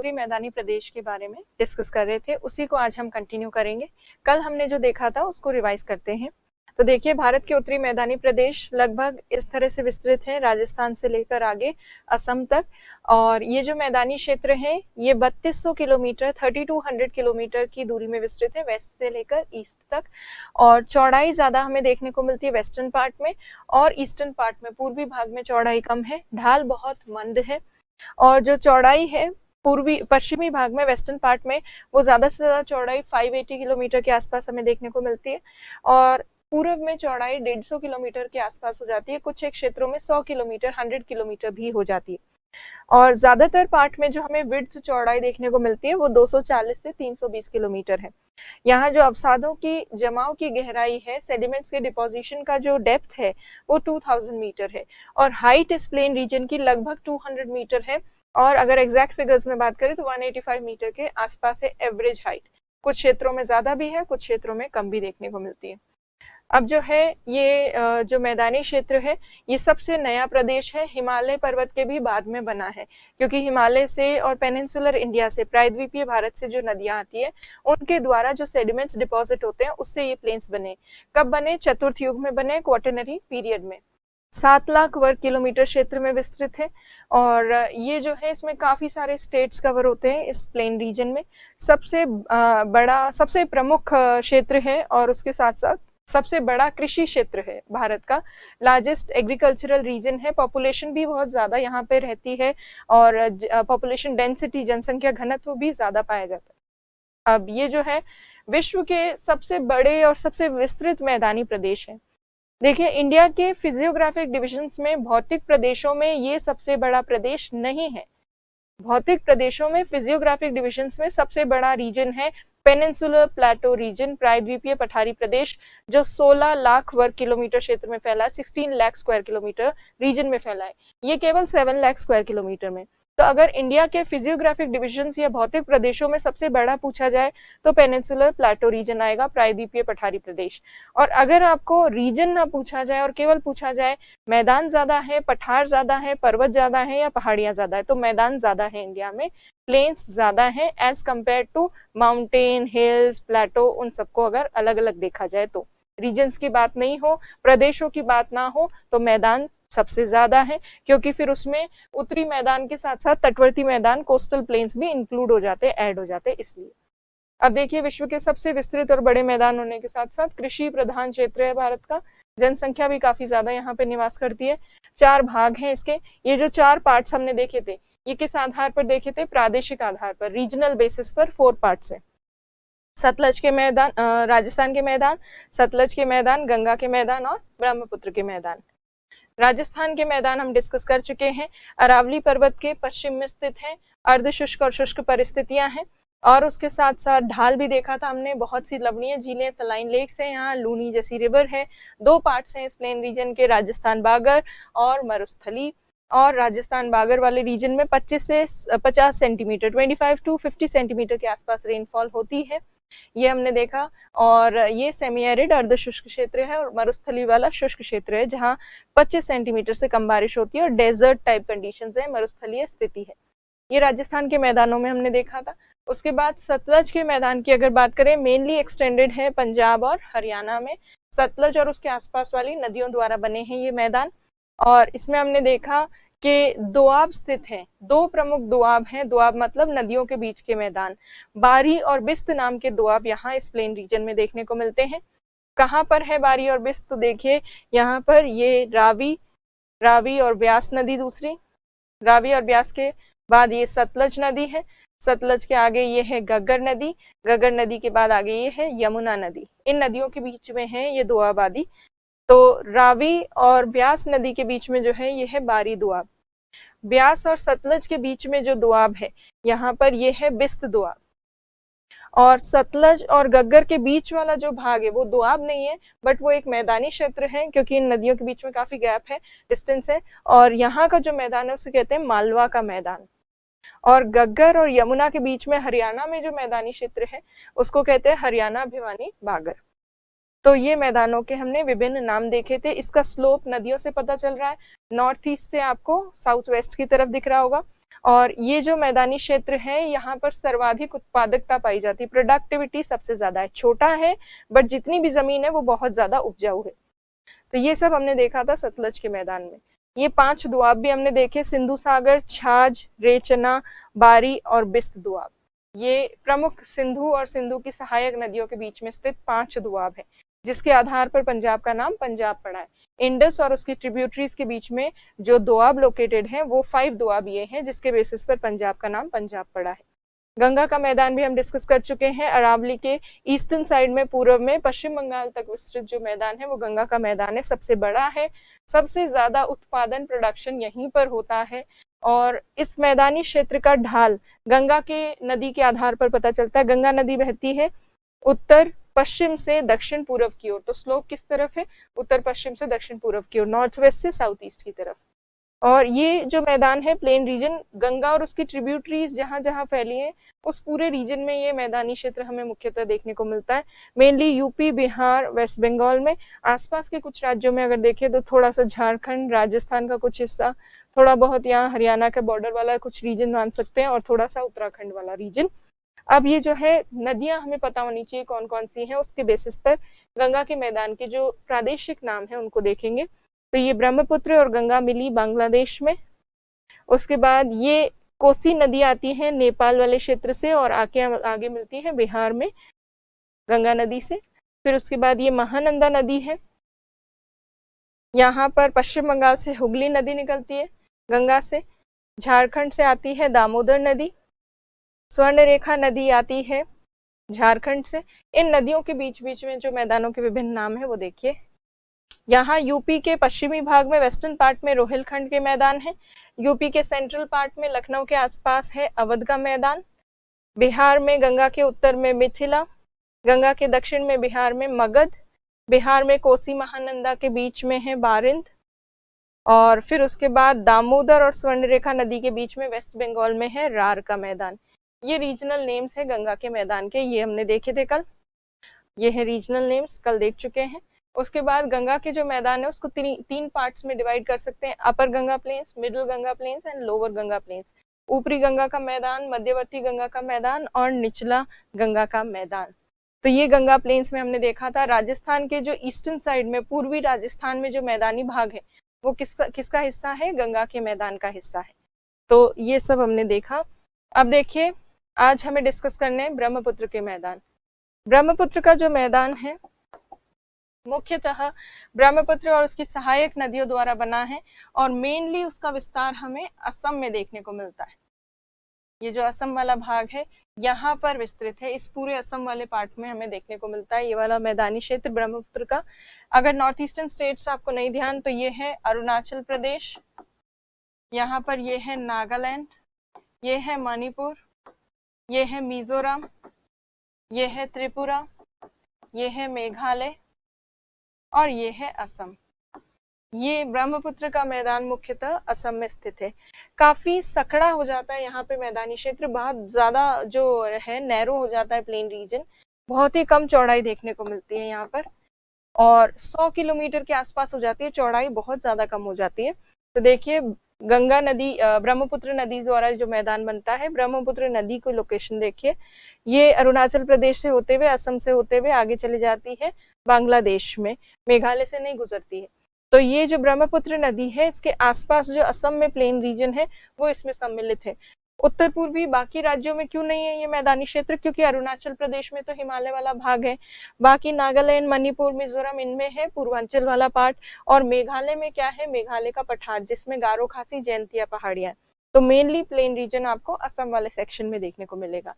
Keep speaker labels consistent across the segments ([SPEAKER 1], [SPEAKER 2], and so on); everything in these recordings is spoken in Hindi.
[SPEAKER 1] उत्तरी मैदानी प्रदेश के बारे में डिस्कस कर रहे थे, उसी को आज हम कंटिन्यू करेंगे। कल हमने जो देखा था उसको रिवाइज करते हैं। तो देखिए, भारत के उत्तरी मैदानी प्रदेश लगभग इस तरह से विस्तृत हैं, राजस्थान से लेकर आगे असम तक। और ये जो मैदानी क्षेत्र है ये 3200 किलोमीटर 3200 किलोमीटर की दूरी में विस्तृत है, वेस्ट से लेकर ईस्ट तक। और चौड़ाई ज्यादा हमें देखने को मिलती है वेस्टर्न पार्ट में, और ईस्टर्न पार्ट में पूर्वी भाग में चौड़ाई कम है, ढाल बहुत मंद है। और जो चौड़ाई है पूर्वी पश्चिमी भाग में वेस्टर्न पार्ट में वो ज्यादा से ज्यादा चौड़ाई 580 किलोमीटर के आसपास हमें देखने को मिलती है, और पूर्व में चौड़ाई 150 किलोमीटर के आसपास हो जाती है। कुछ एक क्षेत्रों में 100 किलोमीटर 100 किलोमीटर भी हो जाती है। और ज्यादातर पार्ट में जो हमें विड्थ चौड़ाई देखने को मिलती है वो 240 से 320 किलोमीटर है। यहाँ जो अवसादों की जमाव की गहराई है, सेडिमेंट्स के डिपोजिशन का जो डेप्थ है वो 2000 मीटर है, और हाइट इस प्लेन रीजन की लगभग 200 मीटर है। और अगर एग्जैक्ट फिगर्स में बात करें तो 185 मीटर के आसपास है एवरेज हाइट। कुछ क्षेत्रों में ज्यादा भी है, कुछ क्षेत्रों में कम भी देखने को मिलती है। अब जो है ये जो मैदानी क्षेत्र है ये सबसे नया प्रदेश है, हिमालय पर्वत के भी बाद में बना है, क्योंकि हिमालय से और पेनिनसुलर इंडिया से, प्रायद्वीपीय भारत से जो नदियां आती है उनके द्वारा जो सेडिमेंट्स डिपॉजिट होते हैं उससे ये प्लेन्स बने। कब बने? चतुर्थ युग में बने, क्वाटरनरी पीरियड में। 7 लाख वर्ग किलोमीटर क्षेत्र में विस्तृत है, और ये जो है इसमें काफी सारे स्टेट्स कवर होते हैं इस प्लेन रीजन में। सबसे बड़ा, सबसे प्रमुख क्षेत्र है, और उसके साथ साथ सबसे बड़ा कृषि क्षेत्र है भारत का। लार्जेस्ट एग्रीकल्चरल रीजन है, पॉपुलेशन भी बहुत ज्यादा यहाँ पे रहती है, और पॉपुलेशन डेंसिटी, जनसंख्या घनत्व भी ज्यादा पाया जाता है। अब ये जो है विश्व के सबसे बड़े और सबसे विस्तृत मैदानी प्रदेश है। देखिए, इंडिया के फिजियोग्राफिक डिविजन्स में भौतिक प्रदेशों में ये सबसे बड़ा प्रदेश नहीं है। भौतिक प्रदेशों में फिजियोग्राफिक डिविजन्स में सबसे बड़ा रीजन है पेनिनसुलर प्लेटो रीजन, प्रायद्वीपीय पठारी प्रदेश, जो 16 लाख वर्ग किलोमीटर क्षेत्र में फैला है, 16 लाख स्क्वायर किलोमीटर रीजन में फैला है। ये केवल 7 लाख स्क्वायर किलोमीटर में। तो अगर इंडिया के फिजियोग्राफिक डिविजन्स या भौतिक प्रदेशों में सबसे बड़ा पूछा जाए तो पेनिनसुलर प्लेटो रीजन आएगा, प्रायद्वीपीय पठारी प्रदेश। और अगर आपको रीजन ना पूछा जाए और केवल पूछा जाए मैदान ज्यादा है, पठार ज्यादा है, पर्वत ज्यादा है या पहाड़ियां ज्यादा है, तो मैदान ज्यादा है इंडिया में, प्लेन्स ज्यादा है as compare to mountain, hills, plateau, उन सबको अगर अलग अलग देखा जाए तो। रीजन्स की बात नहीं हो, प्रदेशों की बात ना हो, तो मैदान सबसे ज्यादा है, क्योंकि फिर उसमें उत्तरी मैदान के साथ साथ तटवर्ती मैदान, कोस्टल प्लेन्स भी इंक्लूड हो जाते, ऐड हो जाते, इसलिए। अब देखिए, विश्व के सबसे विस्तृत और बड़े मैदान होने के साथ साथ कृषि प्रधान क्षेत्र है भारत का। जनसंख्या भी काफी ज्यादा यहाँ पे निवास करती है। 4 भाग हैं इसके। ये जो 4 पार्ट्स हमने देखे थे ये किस आधार पर देखे थे? प्रादेशिक आधार पर, रीजनल बेसिस पर 4 पार्ट्स है। सतलज के मैदान, राजस्थान के मैदान, सतलज के मैदान, गंगा के मैदान और ब्रह्मपुत्र के मैदान। राजस्थान के मैदान हम डिस्कस कर चुके हैं। अरावली पर्वत के पश्चिम में स्थित है, अर्धशुष्क और शुष्क परिस्थितियां हैं, और उसके साथ साथ ढाल भी देखा था हमने। बहुत सी लवणीय झीलें, सलाइन लेक्स हैं यहाँ, लूनी जैसी रिवर है। 2 पार्ट्स हैं इस प्लेन रीजन के, राजस्थान बागर और मरुस्थली। और राजस्थान बागर वाले रीजन में 25 से 50 सेंटीमीटर, 25 टू 50 सेंटीमीटर के आसपास रेनफॉल होती है, ये हमने देखा। और ये सेमी एरिड अर्ध शुष्क क्षेत्र है, और मरुस्थली वाला शुष्क क्षेत्र है जहाँ 25 सेंटीमीटर से कम बारिश होती है, और डेजर्ट टाइप कंडीशंस है, मरुस्थलीय स्थिति है। ये राजस्थान के मैदानों में हमने देखा था। उसके बाद सतलज के मैदान की अगर बात करें, मेनली एक्सटेंडेड है पंजाब और हरियाणा में। सतलज और उसके आसपास वाली नदियों द्वारा बने हैं ये मैदान, और इसमें हमने देखा कि दोआब स्थित हैं। 2 प्रमुख दोआब हैं, दोआब मतलब नदियों के बीच के मैदान। बारी और बिस्त नाम के दोआब यहाँ इस प्लेन रीजन में देखने को मिलते हैं। कहाँ पर है बारी और बिस्त? तो देखिए, यहाँ पर ये रावी और ब्यास नदी, दूसरी रावी और ब्यास के बाद ये सतलज नदी है, सतलज के आगे ये है गग्गर नदी, गग्गर नदी के बाद आगे ये है यमुना नदी। इन नदियों के बीच में है ये दोआबादी। तो रावी और ब्यास नदी के बीच में जो है ये है बारी दोआब। ब्यास और सतलज के बीच में जो दोआब है यहाँ पर ये है बिस्त दोआब। और सतलज और गग्गर के बीच वाला जो भाग है वो दोआब नहीं है, बट वो एक मैदानी क्षेत्र है, क्योंकि इन नदियों के बीच में काफी गैप है, डिस्टेंस है। और यहाँ का जो मैदान है उसे कहते हैं मालवा का मैदान। और गग्गर और यमुना के बीच में हरियाणा में जो मैदानी क्षेत्र है उसको कहते हैं हरियाणा भिवानी बागर। तो ये मैदानों के हमने विभिन्न नाम देखे थे। इसका स्लोप नदियों से पता चल रहा है, नॉर्थ ईस्ट से आपको साउथ वेस्ट की तरफ दिख रहा होगा, और ये जो मैदानी क्षेत्र है यहाँ पर सर्वाधिक उत्पादकता पाई जाती है, प्रोडक्टिविटी सबसे ज्यादा है। छोटा है बट जितनी भी जमीन है वो बहुत ज्यादा उपजाऊ है। तो ये सब हमने देखा था सतलज के मैदान में। ये 5 दोआब भी हमने देखे, सिंधु सागर, छाछ, रेचना, बारी और बिस्त दोआब। ये प्रमुख सिंधु और सिंधु की सहायक नदियों के बीच में स्थित 5 दोआब है, जिसके आधार पर पंजाब का नाम पंजाब पड़ा है। इंडस और उसकी ट्रिब्यूटरीज के बीच में जो दोआब लोकेटेड हैं वो 5 दोआब ये हैं, जिसके बेसिस पर पंजाब का नाम पंजाब पड़ा है। गंगा का मैदान भी हम डिस्कस कर चुके हैं। अरावली के ईस्टर्न साइड में पूर्व में पश्चिम बंगाल तक विस्तृत जो मैदान है वो गंगा का मैदान है, सबसे बड़ा है, सबसे ज्यादा उत्पादन प्रोडक्शन यहीं पर होता है। और इस मैदानी क्षेत्र का ढाल गंगा के नदी के आधार पर पता चलता है। गंगा नदी बहती है उत्तर पश्चिम से दक्षिण पूर्व की ओर, तो स्लोप किस तरफ है, उत्तर पश्चिम से दक्षिण पूर्व की ओर, नॉर्थ वेस्ट से साउथ ईस्ट की तरफ। और ये जो मैदान है प्लेन रीजन, गंगा और उसकी ट्रिब्यूटरीज जहां जहां फैली हैं उस पूरे रीजन में ये मैदानी क्षेत्र हमें मुख्यतः देखने को मिलता है। मेनली यूपी, बिहार, वेस्ट बंगाल में, आसपास के कुछ राज्यों में अगर देखें तो थोड़ा सा झारखंड, राजस्थान का कुछ हिस्सा, थोड़ा बहुत यहाँ हरियाणा के बॉर्डर वाला कुछ रीजन मान सकते हैं, और थोड़ा सा उत्तराखंड वाला रीजन। अब ये जो है नदियां हमें पता होनी चाहिए कौन कौन सी हैं, उसके बेसिस पर गंगा के मैदान के जो प्रादेशिक नाम है उनको देखेंगे। तो ये ब्रह्मपुत्र और गंगा मिली बांग्लादेश में। उसके बाद ये कोसी नदी आती है नेपाल वाले क्षेत्र से और आगे मिलती है बिहार में गंगा नदी से। फिर उसके बाद ये महानंदा नदी है, यहाँ पर पश्चिम बंगाल से हुगली नदी निकलती है गंगा से। झारखंड से आती है दामोदर नदी। स्वर्णरेखा नदी आती है झारखंड से। इन नदियों के बीच बीच में जो मैदानों के विभिन्न नाम है वो देखिए। यहाँ यूपी के पश्चिमी भाग में वेस्टर्न पार्ट में रोहिलखंड के मैदान है। यूपी के सेंट्रल पार्ट में लखनऊ के आसपास है अवध का मैदान। बिहार में गंगा के उत्तर में मिथिला, गंगा के दक्षिण में बिहार में मगध, बिहार में कोसी महानंदा के बीच में है बारिंद, और फिर उसके बाद दामोदर और स्वर्णरेखा नदी के बीच में वेस्ट बंगाल में है रार का मैदान। ये रीजनल नेम्स है गंगा के मैदान के, ये हमने देखे थे कल, ये है रीजनल नेम्स, कल देख चुके हैं। उसके बाद गंगा के जो मैदान है उसको तीन पार्ट्स में डिवाइड कर सकते हैं, upper Ganga plains, middle Ganga plains and lower Ganga plains. ऊपरी गंगा का मैदान, मध्यवर्ती गंगा का मैदान और निचला गंगा का मैदान। तो ये गंगा प्लेन्स में हमने देखा था। राजस्थान के जो ईस्टर्न साइड में, पूर्वी राजस्थान में जो मैदानी भाग है वो किसका हिस्सा है, गंगा के मैदान का हिस्सा है। तो ये सब हमने देखा। अब देखिए आज हमें डिस्कस करने हैं ब्रह्मपुत्र के मैदान। ब्रह्मपुत्र का जो मैदान है मुख्यतः ब्रह्मपुत्र और उसकी सहायक नदियों द्वारा बना है, और मेनली उसका विस्तार हमें असम में देखने को मिलता है। ये जो असम वाला भाग है यहाँ पर विस्तृत है, इस पूरे असम वाले पार्ट में हमें देखने को मिलता है ये वाला मैदानी क्षेत्र ब्रह्मपुत्र का। अगर नॉर्थ ईस्टर्न स्टेट्स आपको नहीं ध्यान तो ये है अरुणाचल प्रदेश, यहाँ पर ये है नागालैंड, ये है मणिपुर, ये है मिजोरम, ये है त्रिपुरा, ये है मेघालय और ये है असम। ये ब्रह्मपुत्र का मैदान मुख्यतः असम में स्थित है। काफी सकड़ा हो जाता है यहाँ पे मैदानी क्षेत्र, बहुत ज्यादा जो है नैरो हो जाता है प्लेन रीजन, बहुत ही कम चौड़ाई देखने को मिलती है यहाँ पर, और 100 किलोमीटर के आसपास हो जाती है, चौड़ाई बहुत ज्यादा कम हो जाती है। तो देखिए गंगा नदी, ब्रह्मपुत्र नदी द्वारा जो मैदान बनता है, ब्रह्मपुत्र नदी को लोकेशन देखिए, ये अरुणाचल प्रदेश से होते हुए, असम से होते हुए आगे चली जाती है बांग्लादेश में, मेघालय से नहीं गुजरती है। तो ये जो ब्रह्मपुत्र नदी है इसके आसपास जो असम में प्लेन रीजन है वो इसमें सम्मिलित है। उत्तर पूर्वी बाकी राज्यों में क्यों नहीं है ये मैदानी क्षेत्र, क्योंकि अरुणाचल प्रदेश में तो हिमालय वाला भाग है, बाकी नागालैंड, मणिपुर, मिजोरम इनमें है पूर्वांचल वाला पार्ट, और मेघालय में क्या है, मेघालय का पठार जिसमें गारो खासी जयंतिया पहाड़ियां। तो मेनली प्लेन रीजन आपको असम वाले सेक्शन में देखने को मिलेगा।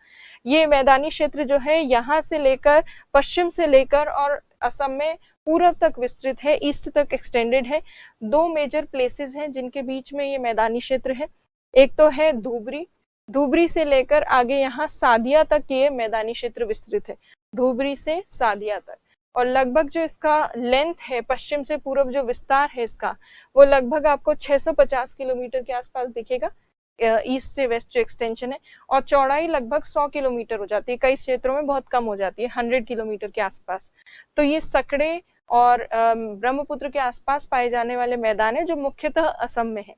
[SPEAKER 1] ये मैदानी क्षेत्र जो है यहाँ से लेकर पश्चिम से लेकर और असम में पूर्व तक विस्तृत है, ईस्ट तक एक्सटेंडेड है। 2 मेजर प्लेसेस हैं जिनके बीच में ये मैदानी क्षेत्र है। एक तो है धुबरी, धुबरी से लेकर आगे यहाँ सादिया तक ये मैदानी क्षेत्र विस्तृत है, धुबरी से सादिया तक। और लगभग जो इसका लेंथ है, पश्चिम से पूर्व जो विस्तार है इसका, वो लगभग आपको 650 किलोमीटर के आसपास दिखेगा, ईस्ट से वेस्ट जो एक्सटेंशन है, और चौड़ाई लगभग 100 किलोमीटर हो जाती है, कई क्षेत्रों में बहुत कम हो जाती है, 100 किलोमीटर के आसपास। तो ये सकड़े और ब्रह्मपुत्र के आसपास पाए जाने वाले मैदान है जो मुख्यतः असम में है।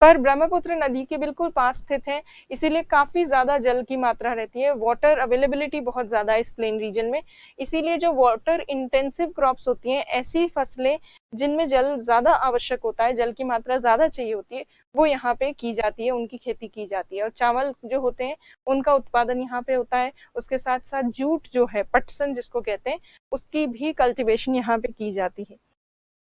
[SPEAKER 1] पर ब्रह्मपुत्र नदी के बिल्कुल पास स्थित है, इसीलिए काफी ज्यादा जल की मात्रा रहती है। वाटर अवेलेबिलिटी बहुत ज्यादा है इस प्लेन रीजन में, इसीलिए जो वाटर इंटेंसिव क्रॉप्स होती हैं, ऐसी फसलें जिनमें जल ज्यादा आवश्यक होता है, जल की मात्रा ज्यादा चाहिए होती है, वो यहाँ पे की जाती है, उनकी खेती की जाती है। और चावल जो होते हैं उनका उत्पादन यहाँ पे होता है। उसके साथ साथ जूट जो है, पटसन जिसको कहते हैं, उसकी भी कल्टीवेशन यहाँ पे की जाती है।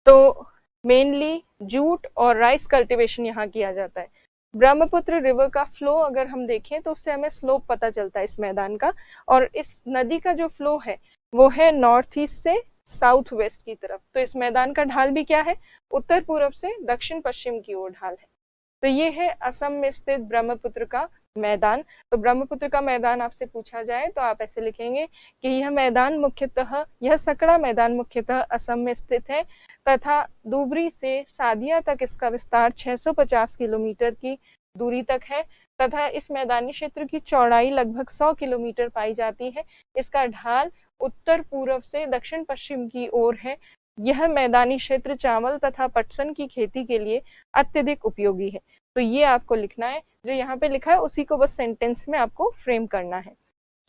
[SPEAKER 1] तो मेनली जूट और राइस कल्टीवेशन यहाँ किया जाता है। ब्रह्मपुत्र रिवर का फ्लो अगर हम देखें तो उससे हमें स्लोप पता चलता है इस मैदान का, और इस नदी का जो फ्लो है वो है नॉर्थ ईस्ट से साउथ वेस्ट की तरफ। तो इस मैदान का ढाल भी क्या है, उत्तर पूर्व से दक्षिण पश्चिम की ओर ढाल है। तो ये है असम में स्थित ब्रह्मपुत्र का मैदान। तो ब्रह्मपुत्र का मैदान आपसे पूछा जाए तो आप ऐसे लिखेंगे कि यह सकड़ा मैदान मुख्यतः असम में स्थित है तथा धुबरी से सादिया तक इसका विस्तार 650 किलोमीटर की दूरी तक है तथा इस मैदानी क्षेत्र की चौड़ाई लगभग 100 किलोमीटर पाई जाती है। इसका ढाल उत्तर पूर्व से दक्षिण पश्चिम की ओर है। यह मैदानी क्षेत्र चावल तथा पटसन की खेती के लिए अत्यधिक उपयोगी है। तो ये आपको लिखना है, जो यहाँ पे लिखा है उसी को बस सेंटेंस में आपको फ्रेम करना है।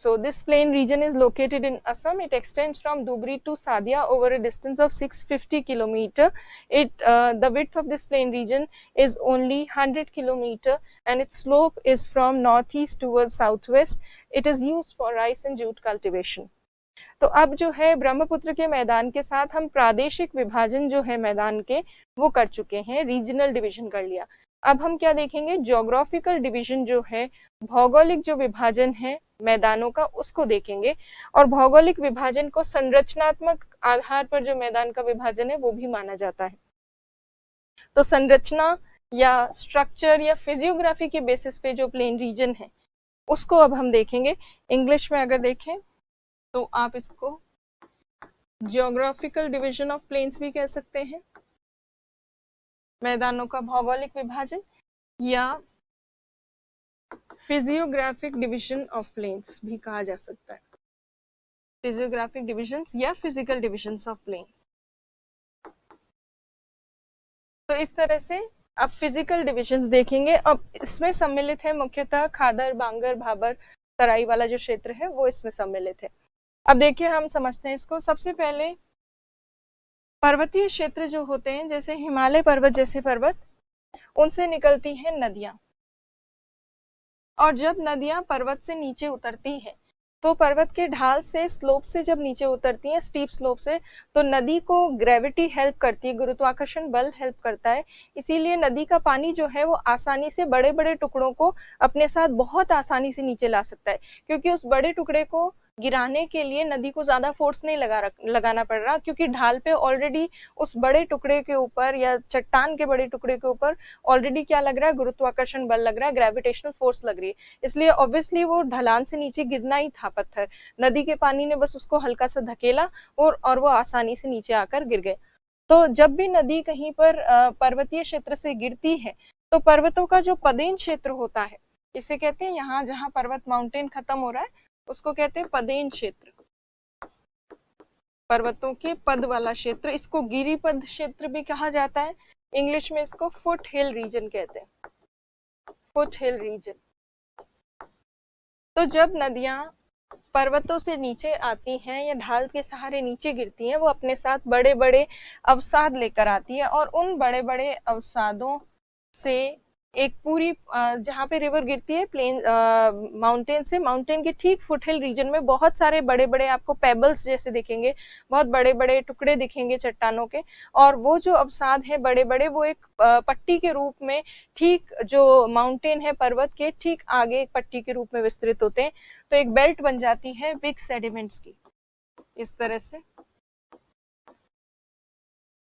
[SPEAKER 1] So this plain region is located in Assam. It extends from Dhubri to Sadia over a distance of 650 kilometer. The width of this plain region is only 100 kilometer and its slope is from northeast towards southwest. It is used for rice and jute cultivation. तो अब जो है ब्रह्मपुत्र के मैदान के साथ हम प्रादेशिक विभाजन जो है मैदान के वो कर चुके हैं, रीजनल डिवीजन कर लिया। अब हम क्या देखेंगे, ज्योग्राफिकल डिवीजन जो है, भौगोलिक जो विभाजन है मैदानों का, उसको देखेंगे। और भौगोलिक विभाजन को संरचनात्मक आधार पर जो मैदान का विभाजन है वो भी माना जाता है। तो संरचना या स्ट्रक्चर या फिजियोग्राफी के बेसिस पे जो प्लेन रीजन है उसको अब हम देखेंगे। इंग्लिश में अगर देखें तो आप इसको ज्योग्राफिकल डिवीजन ऑफ प्लेन्स भी कह सकते हैं, मैदानों का भौगोलिक विभाजन, या फिजियोग्राफिक डिवीजन ऑफ प्लेन्स भी कहा जा सकता है, फिजियोग्राफिक डिविजन्स या फिजिकल डिविजन्स ऑफ प्लेन्स। तो इस तरह से अब फिजिकल डिविजन्स देखेंगे। अब इसमें सम्मिलित है मुख्यतः खादर, बांगर, भाबर, तराई वाला जो क्षेत्र है वो इसमें सम्मिलित है। अब देखिए हम समझते हैं इसको। सबसे पहले पर्वतीय क्षेत्र जो होते हैं, जैसे हिमालय पर्वत जैसे पर्वत, उनसे निकलती हैं नदियां, और जब नदियां पर्वत से नीचे उतरती हैं तो पर्वत के ढाल से, स्लोप से जब नीचे उतरती हैं, स्टीप स्लोप से, तो नदी को ग्रेविटी हेल्प करती है, गुरुत्वाकर्षण बल हेल्प करता है। इसीलिए नदी का पानी जो है वो आसानी से बड़े बड़े टुकड़ों को अपने साथ बहुत आसानी से नीचे ला सकता है, क्योंकि उस बड़े टुकड़े को गिराने के लिए नदी को ज्यादा फोर्स नहीं लगाना पड़ रहा, क्योंकि ढाल पे ऑलरेडी उस बड़े टुकड़े के ऊपर या चट्टान के बड़े टुकड़े के ऊपर ऑलरेडी क्या लग रहा है, गुरुत्वाकर्षण बल लग रहा है, ग्रेविटेशनल फोर्स लग रही है। इसलिए ऑब्वियसली वो ढलान से नीचे गिरना ही था पत्थर, नदी के पानी ने बस उसको हल्का सा धकेला और वो आसानी से नीचे आकर गिर गए। तो जब भी नदी कहीं पर पर्वतीय क्षेत्र से गिरती है तो पर्वतों का जो पदेन क्षेत्र होता है, इसे कहते हैं, यहाँ जहाँ पर्वत माउंटेन खत्म हो रहा है उसको कहते हैं पदेन क्षेत्र, पर्वतों के पद वाला क्षेत्र। इसको गिरिपद क्षेत्र भी कहा जाता है, इंग्लिश में इसको फुट हिल रीजन कहते हैं, फुट हिल रीजन। तो जब नदियां पर्वतों से नीचे आती हैं या ढाल के सहारे नीचे गिरती हैं, वो अपने साथ बड़े बड़े अवसाद लेकर आती है, और उन बड़े बड़े अवसादों से एक पूरी जहाँ पे रिवर गिरती है प्लेन माउंटेन से, माउंटेन के ठीक फुटहिल रीजन में बहुत सारे बड़े बड़े आपको पेबल्स जैसे दिखेंगे, बहुत बड़े बड़े टुकड़े दिखेंगे चट्टानों के, और वो जो अवसाद है बड़े बड़े, वो एक पट्टी के रूप में ठीक जो माउंटेन है पर्वत के ठीक आगे एक पट्टी के रूप में विस्तृत होते हैं। तो एक बेल्ट बन जाती है बिग सेडिमेंट्स की, इस तरह से।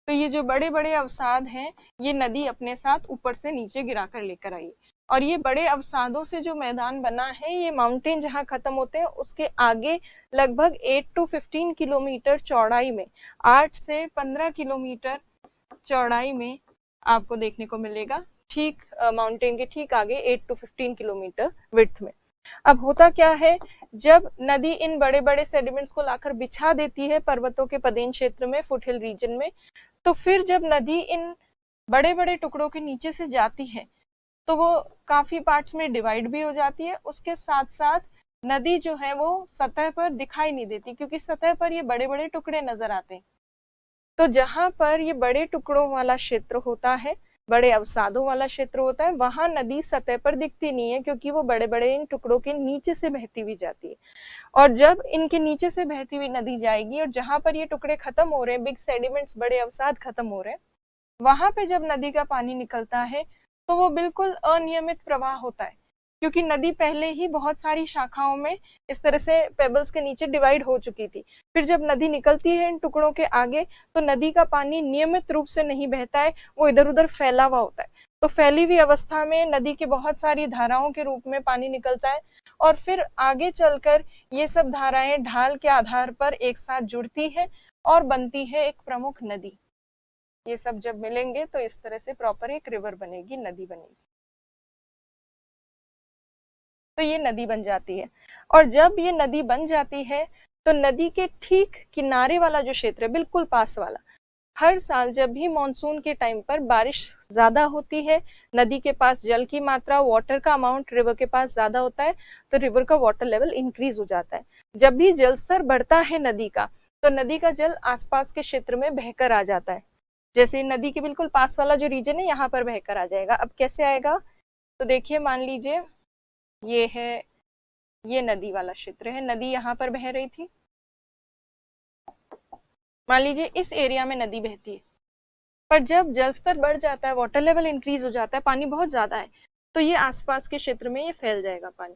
[SPEAKER 1] तो ये जो बड़े बड़े अवसाद हैं ये नदी अपने साथ ऊपर से नीचे गिरा कर लेकर आई, और ये बड़े अवसादों से जो मैदान बना है, ये माउंटेन जहाँ खत्म होते हैं उसके आगे लगभग 8 to 15 किलोमीटर चौड़ाई में, 8 से 15 किलोमीटर चौड़ाई में आपको देखने को मिलेगा, ठीक माउंटेन के ठीक आगे 8 to 15 किलोमीटर विड्थ में। अब होता क्या है, जब नदी इन बड़े बड़े सेडिमेंट्स को लाकर बिछा देती है पर्वतों के पदेन क्षेत्र में, फुटहिल रीजन में, तो फिर जब नदी इन बड़े बड़े टुकड़ों के नीचे से जाती है तो वो काफी पार्ट्स में डिवाइड भी हो जाती है। उसके साथ साथ नदी जो है वो सतह पर दिखाई नहीं देती, क्योंकि सतह पर ये बड़े बड़े टुकड़े नजर आते हैं। तो जहां पर ये बड़े टुकड़ों वाला क्षेत्र होता है, बड़े अवसादों वाला क्षेत्र होता है, वहां नदी सतह पर दिखती नहीं है, क्योंकि वो बड़े बड़े इन टुकड़ों के नीचे से बहती हुई जाती है। और जब इनके नीचे से बहती हुई नदी जाएगी और जहां पर ये टुकड़े खत्म हो रहे हैं, बिग सेडिमेंट्स, बड़े अवसाद खत्म हो रहे हैं, वहां पे जब नदी का पानी निकलता है तो वो बिल्कुल अनियमित प्रवाह होता है, क्योंकि नदी पहले ही बहुत सारी शाखाओं में इस तरह से पेबल्स के नीचे डिवाइड हो चुकी थी। फिर जब नदी निकलती है इन टुकड़ों के आगे, तो नदी का पानी नियमित रूप से नहीं बहता है, वो इधर उधर फैला हुआ होता है। तो फैली हुई अवस्था में नदी के बहुत सारी धाराओं के रूप में पानी निकलता है, और फिर आगे चलकर ये सब धाराएं ढाल के आधार पर एक साथ जुड़ती है और बनती है एक प्रमुख नदी। ये सब जब मिलेंगे तो इस तरह से प्रॉपर एक रिवर बनेगी, नदी बनेगी। तो ये नदी बन जाती है। और जब ये नदी बन जाती है तो नदी के ठीक किनारे वाला जो क्षेत्र है, बिल्कुल पास वाला, हर साल जब भी मॉनसून के टाइम पर बारिश ज्यादा होती है, नदी के पास जल की मात्रा, वाटर का अमाउंट रिवर के पास ज्यादा होता है, तो रिवर का वाटर लेवल इंक्रीज हो जाता है। जब भी जल स्तर बढ़ता है नदी का, तो नदी का जल आसपास के क्षेत्र में बहकर आ जाता है। जैसे नदी के बिल्कुल पास वाला जो रीजन है, यहाँ पर बहकर आ जाएगा। अब कैसे आएगा? तो देखिए, मान लीजिए ये है, ये नदी वाला क्षेत्र है, नदी यहाँ पर बह रही थी। मान लीजिए इस एरिया में नदी बहती है, पर जब जल स्तर बढ़ जाता है, वाटर लेवल इंक्रीज हो जाता है, पानी बहुत ज्यादा है, तो ये आसपास के क्षेत्र में ये फैल जाएगा पानी।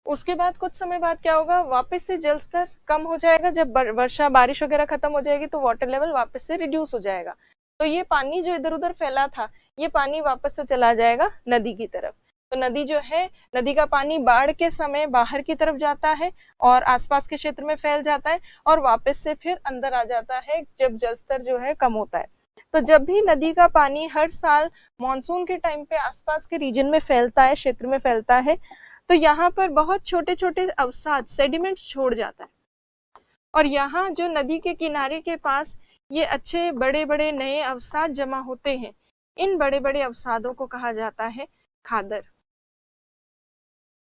[SPEAKER 1] उसके बाद कुछ समय बाद क्या होगा, वापस से जल स्तर कम हो जाएगा। जब वर्षा, बारिश वगैरह खत्म हो जाएगी तो वाटर लेवल वापस से रिड्यूस हो जाएगा। तो ये पानी जो इधर उधर फैला था, ये पानी वापस से चला जाएगा नदी की तरफ। तो नदी जो है, नदी का पानी बाढ़ के समय बाहर की तरफ जाता है और आसपास के क्षेत्र में फैल जाता है, और वापस से फिर अंदर आ जाता है जब जल स्तर जो है कम होता है। तो जब भी नदी का पानी हर साल मॉनसून के टाइम पे आसपास के रीजन में फैलता है, क्षेत्र में फैलता है, तो यहाँ पर बहुत छोटे छोटे अवसाद, सेडिमेंट छोड़ जाता है। और यहाँ जो नदी के किनारे के पास ये अच्छे बड़े बड़े नए अवसाद जमा होते हैं, इन बड़े बड़े अवसादों को कहा जाता है खादर।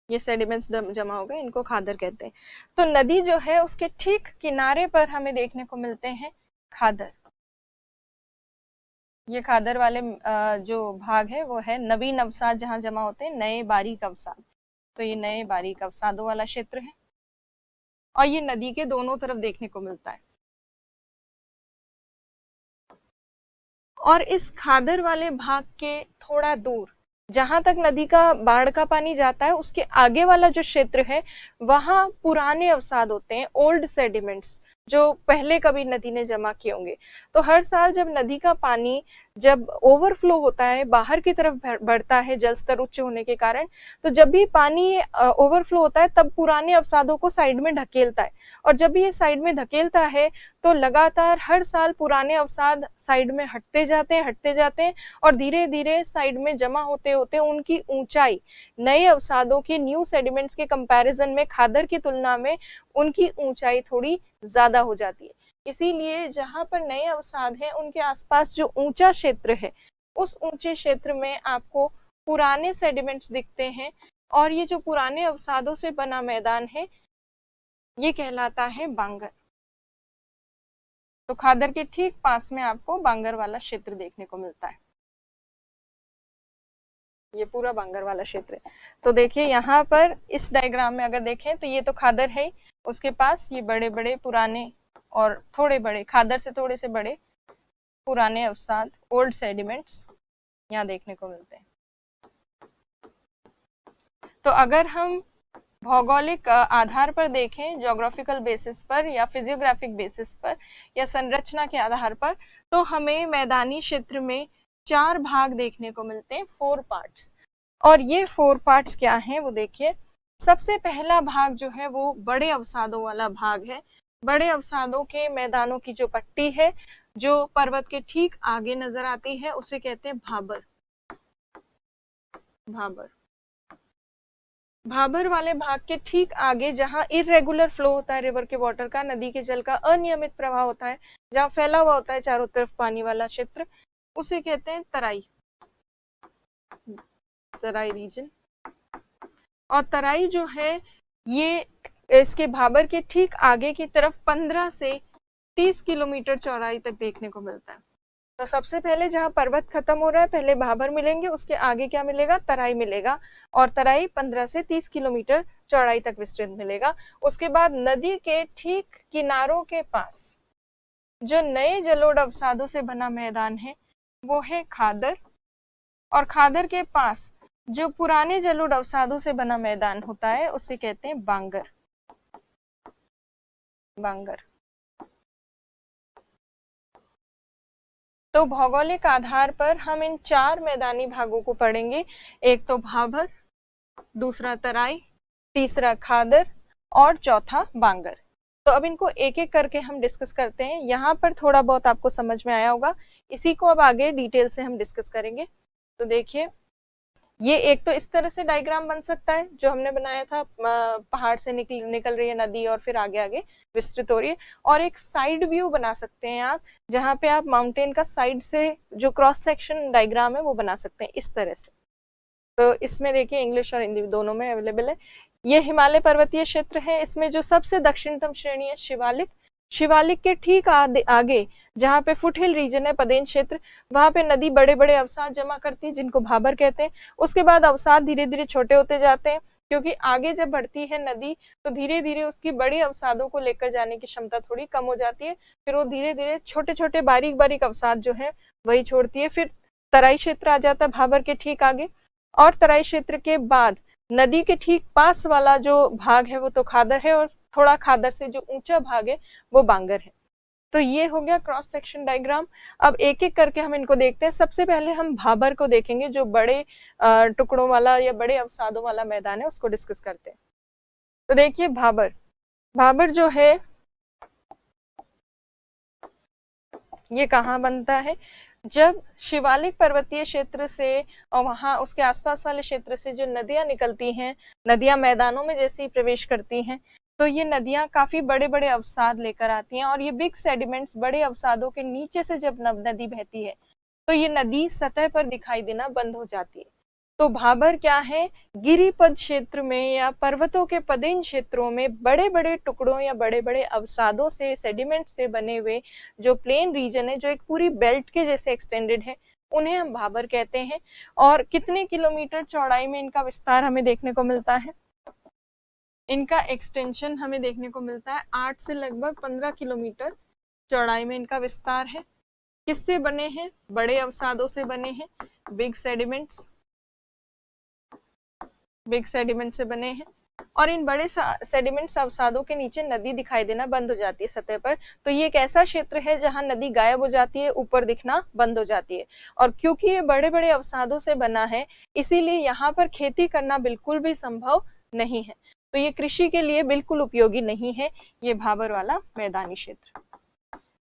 [SPEAKER 1] ये सेडिमेंट्स जमा हो गए, इनको खादर कहते हैं। तो नदी जो है उसके ठीक किनारे पर हमें देखने को मिलते हैं खादर। ये खादर वाले जो भाग है वो है नवीन अवसाद, जहाँ जमा होते हैं नए बारीक अवसाद। तो ये नए बारीक अवसादों वाला क्षेत्र है, और ये नदी के दोनों तरफ देखने को मिलता है। और इस खादर वाले भाग के थोड़ा दूर, जहां तक नदी का बाढ़ का पानी जाता है, उसके आगे वाला जो क्षेत्र है, वहां पुराने अवसाद होते हैं, ओल्ड सेडिमेंट्स, जो पहले कभी नदी ने जमा किए होंगे। तो हर साल जब नदी का पानी जब ओवरफ्लो होता है, बाहर की तरफ बढ़ता है जल स्तर उच्च होने के कारण, तो जब भी पानी ओवरफ्लो होता है तब पुराने अवसादों को साइड में ढकेलता है। और जब भी ये साइड में धकेलता है तो लगातार हर साल पुराने अवसाद साइड में हटते जाते हैं, और धीरे धीरे साइड में जमा होते होते उनकी ऊंचाई नए अवसादों के, न्यू सेडिमेंट्स के कंपैरिजन में, खादर की तुलना में उनकी ऊंचाई थोड़ी ज्यादा हो जाती है। इसीलिए जहां पर नए अवसाद हैं, उनके आसपास जो ऊंचा क्षेत्र है, उस ऊंचे क्षेत्र में आपको पुराने सेडिमेंट्स दिखते हैं, और ये जो पुराने अवसादों से बना मैदान है, ये कहलाता है बांगर। तो खादर के ठीक पास में आपको बांगर वाला क्षेत्र देखने को मिलता है। ये पूरा बांगर वाला क्षेत्र है। तो देखिए यहाँ पर इस डायग्राम में अगर देखें तो ये तो खादर है, उसके पास ये बड़े बड़े पुराने और थोड़े बड़े, खादर से थोड़े से बड़े पुराने अवसाद, ओल्ड सेडिमेंट्स यहाँ देखने को मिलते हैं। तो अगर हम भौगोलिक आधार पर देखें, ज्योग्राफिकल बेसिस पर या फिजियोग्राफिक बेसिस पर या संरचना के आधार पर, तो हमें मैदानी क्षेत्र में 4 भाग देखने को मिलते हैं, 4 पार्ट्स। और ये 4 पार्ट्स क्या हैं वो देखिए। सबसे पहला भाग जो है वो बड़े अवसादों वाला भाग है। बड़े अवसादों के मैदानों की जो पट्टी है, जो पर्वत के ठीक आगे नजर आती है, उसे कहते हैं भाबर। भाबर भाबर वाले भाग के ठीक आगे, जहां इरेगुलर फ्लो होता है रिवर के वाटर का, नदी के जल का अनियमित प्रवाह होता है, जहां फैला हुआ होता है चारों तरफ पानी वाला क्षेत्र, उसे कहते हैं तराई। तराई रीजन। और तराई जो है ये इसके भाबर के ठीक आगे की तरफ 15 से 30 किलोमीटर चौड़ाई तक देखने को मिलता है। तो सबसे पहले जहाँ पर्वत खत्म हो रहा है पहले भाबर मिलेंगे, उसके आगे क्या मिलेगा, तराई मिलेगा। और तराई 15 से 30 किलोमीटर चौड़ाई तक विस्तृत मिलेगा। उसके बाद नदी के ठीक किनारों के पास जो नए जलोढ़ अवसादों से बना मैदान है वो है खादर। और खादर के पास जो पुराने जलोढ़ अवसादों से बना मैदान होता है उसे कहते हैं बांगर। बांगर। तो भौगोलिक आधार पर हम इन 4 मैदानी भागों को पढ़ेंगे। एक तो भाबर, दूसरा तराई, तीसरा खादर और चौथा बांगर। तो अब इनको एक एक करके हम डिस्कस करते हैं। यहाँ पर थोड़ा बहुत आपको समझ में आया होगा, इसी को अब आगे डिटेल से हम डिस्कस करेंगे। तो देखिए ये एक तो इस तरह से डायग्राम बन सकता है जो हमने बनाया था, पहाड़ से निकल रही है नदी और फिर आगे आगे विस्तृत हो रही है। और एक साइड व्यू बना सकते हैं आप, जहाँ पे आप माउंटेन का साइड से जो क्रॉस सेक्शन डायग्राम है वो बना सकते हैं इस तरह से। तो इसमें देखिए इंग्लिश और हिंदी दोनों में अवेलेबल है। ये हिमालय पर्वतीय क्षेत्र है। इसमें जो सबसे दक्षिणतम श्रेणी है शिवालिक। शिवालिक के ठीक आगे जहाँ पे फुटहिल रीजन है, पदेन क्षेत्र, वहां पे नदी बड़े बड़े अवसाद जमा करती है जिनको भाबर कहते हैं। उसके बाद अवसाद धीरे धीरे छोटे होते जाते हैं, क्योंकि आगे जब बढ़ती है नदी तो धीरे धीरे उसकी बड़ी अवसादों को लेकर जाने की क्षमता थोड़ी कम हो जाती है। फिर वो धीरे धीरे छोटे छोटे बारीक बारीक अवसाद जो है वही छोड़ती है। फिर तराई क्षेत्र आ जाता है भाबर के ठीक आगे। और तराई क्षेत्र के बाद नदी के ठीक पास वाला जो भाग है वो तो खादर है, और थोड़ा खादर से जो ऊंचा भाग है वो बांगर है। तो ये हो गया क्रॉस सेक्शन डायग्राम। अब एक एक करके हम इनको देखते हैं। सबसे पहले हम भाबर को देखेंगे, जो बड़े टुकड़ों वाला या बड़े अवसादों वाला मैदान है उसको डिस्कस करते हैं। तो देखिए भाबर, भाबर जो है ये कहाँ बनता है, जब शिवालिक पर्वतीय क्षेत्र से और वहां उसके आसपास वाले क्षेत्र से जो नदियां निकलती हैं, नदियां मैदानों में जैसे ही प्रवेश करती हैं तो ये नदियां काफी बड़े बड़े अवसाद लेकर आती हैं। और ये बिग सेडिमेंट्स बड़े अवसादों के नीचे से जब नदी बहती है तो ये नदी सतह पर दिखाई देना बंद हो जाती है। तो भाबर क्या है, गिरिपद क्षेत्र में या पर्वतों के पदेन क्षेत्रों में बड़े बड़े टुकड़ों या बड़े बड़े अवसादों से, सेडिमेंट से बने हुए जो प्लेन रीजन है, जो एक पूरी बेल्ट के जैसे एक्सटेंडेड है, उन्हें हम भाबर कहते हैं। और कितने किलोमीटर चौड़ाई में इनका विस्तार हमें देखने को मिलता है, इनका एक्सटेंशन हमें देखने को मिलता है 8 से लगभग 15 किलोमीटर चौड़ाई में इनका विस्तार है। किससे बने हैं, बड़े अवसादों से बने हैं, बिग सेडिमेंट्स, बिग सेडिमेंट से बने हैं। और इन बड़े सेडिमेंट्स अवसादों के नीचे नदी दिखाई देना बंद हो जाती है सतह पर। तो ये एक ऐसा क्षेत्र है जहां नदी गायब हो जाती है, ऊपर दिखना बंद हो जाती है। और क्योंकि ये बड़े बड़े अवसादों से बना है इसीलिए यहाँ पर खेती करना बिल्कुल भी संभव नहीं है। तो ये कृषि के लिए बिल्कुल उपयोगी नहीं है, ये भाबर वाला मैदानी क्षेत्र